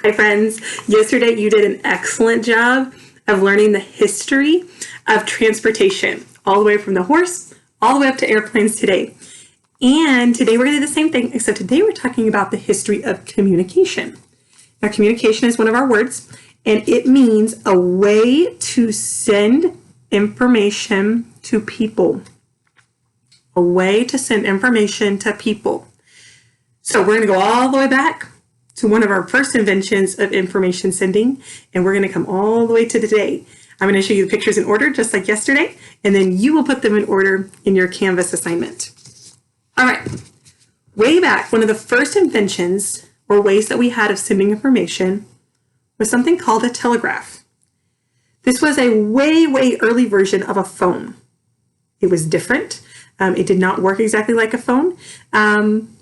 Hi friends, yesterday you did an excellent job of learning the history of transportation, all the way from the horse, all the way up to airplanes today. And today we're going to do the same thing, except today we're talking about the history of communication. Now communication is one of our words, and it means a way to send information to people. A way to send information to people. So we're going to go all the way back to one of our first inventions of information sending, and we're going to come all the way to today. I'm going to show you the pictures in order, just like yesterday, and then you will put them in order in your Canvas assignment. All right, way back, one of the first inventions or ways that we had of sending information was something called a telegraph. This was a way early version of a phone. It was different. It did not work exactly like a phone.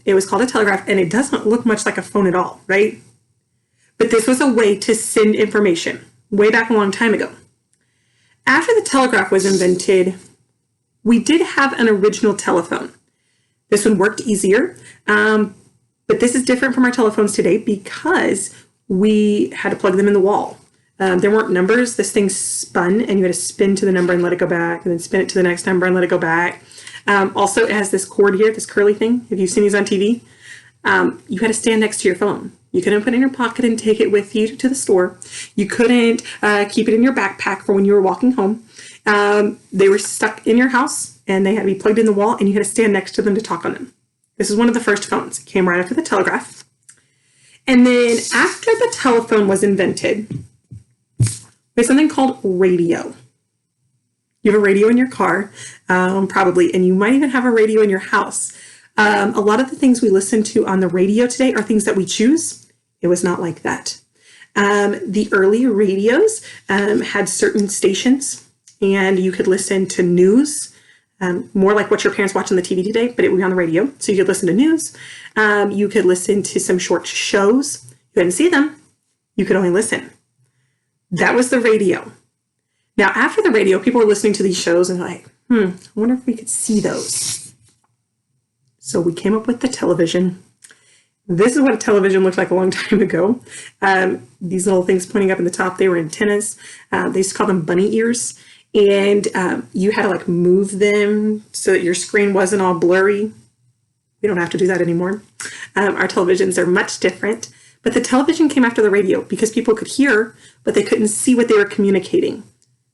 It was called a telegraph, and it doesn't look much like a phone at all, right? But this was a way to send information way back a long time ago. After the telegraph was invented, we did have an original telephone. This one worked easier, but this is different from our telephones today because we had to plug them in the wall. There weren't numbers. This thing spun, and you had to spin to the number and let it go back, and then spin it to the next number and let it go back. Also, it has this cord here, this curly thing. If you've seen these on TV, you had to stand next to your phone. You couldn't put it in your pocket and take it with you to the store. You couldn't keep it in your backpack for when you were walking home. They were stuck in your house, and they had to be plugged in the wall, and you had to stand next to them to talk on them. This is one of the first phones. It came right after the telegraph. And then after the telephone was invented, there's something called radio. You have a radio in your car, probably, and you might even have a radio in your house. A lot of the things we listen to on the radio today are things that we choose. It was not like that. The early radios had certain stations, and you could listen to news, more like what your parents watch on the TV today, but it would be on the radio. So you could listen to news. You could listen to some short shows. You couldn't see them. You could only listen. That was the radio. Now, after the radio, people were listening to these shows and like, I wonder if we could see those. So we came up with the television. This is what a television looked like a long time ago. These little things pointing up in the top, they were antennas. They used to call them bunny ears. And you had to like move them so that your screen wasn't all blurry. We don't have to do that anymore. Our televisions are much different. But the television came after the radio because people could hear, but they couldn't see what they were communicating.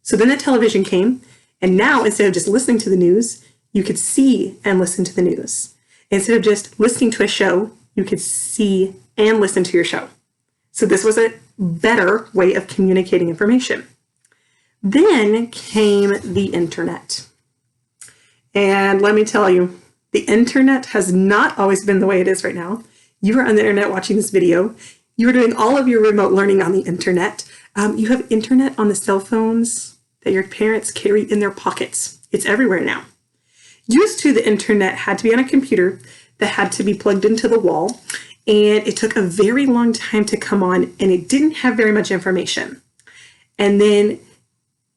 So then the television came, and now instead of just listening to the news, you could see and listen to the news. Instead of just listening to a show, you could see and listen to your show. So this was a better way of communicating information. Then came the internet. And let me tell you, the internet has not always been the way it is right now. You are on the internet watching this video. You are doing all of your remote learning on the internet. You have internet on the cell phones that your parents carry in their pockets. It's everywhere now. Used to, the internet had to be on a computer that had to be plugged into the wall, and it took a very long time to come on, and it didn't have very much information. And then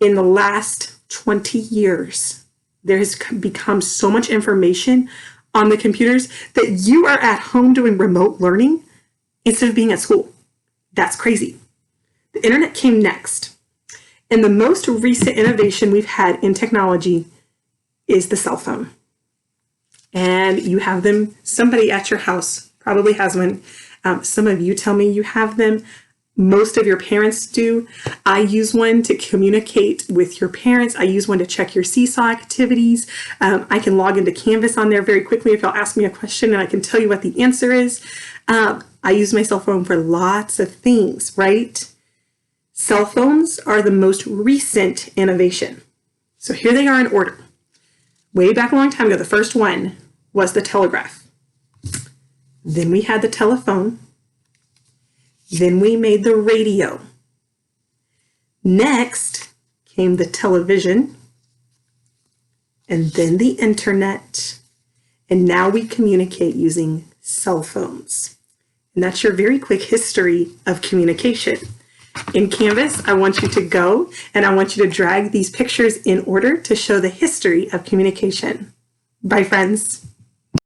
in the last 20 years, there has become so much information on the computers that you are at home doing remote learning instead of being at school. That's crazy. The internet came next. And the most recent innovation we've had in technology is the cell phone. And you have them, somebody at your house probably has one. Some of you tell me you have them. Most of your parents do. I use one to communicate with your parents. I use one to check your Seesaw activities. I can log into Canvas on there very quickly if you'll ask me a question and I can tell you what the answer is. I use my cell phone for lots of things, right? Cell phones are the most recent innovation. So here they are in order. Way back a long time ago, the first one was the telegraph. Then we had the telephone. Then we made the radio. Next came the television, and then the internet, and now we communicate using cell phones. And that's your very quick history of communication. In Canvas, I want you to go and I want you to drag these pictures in order to show the history of communication. Bye, friends.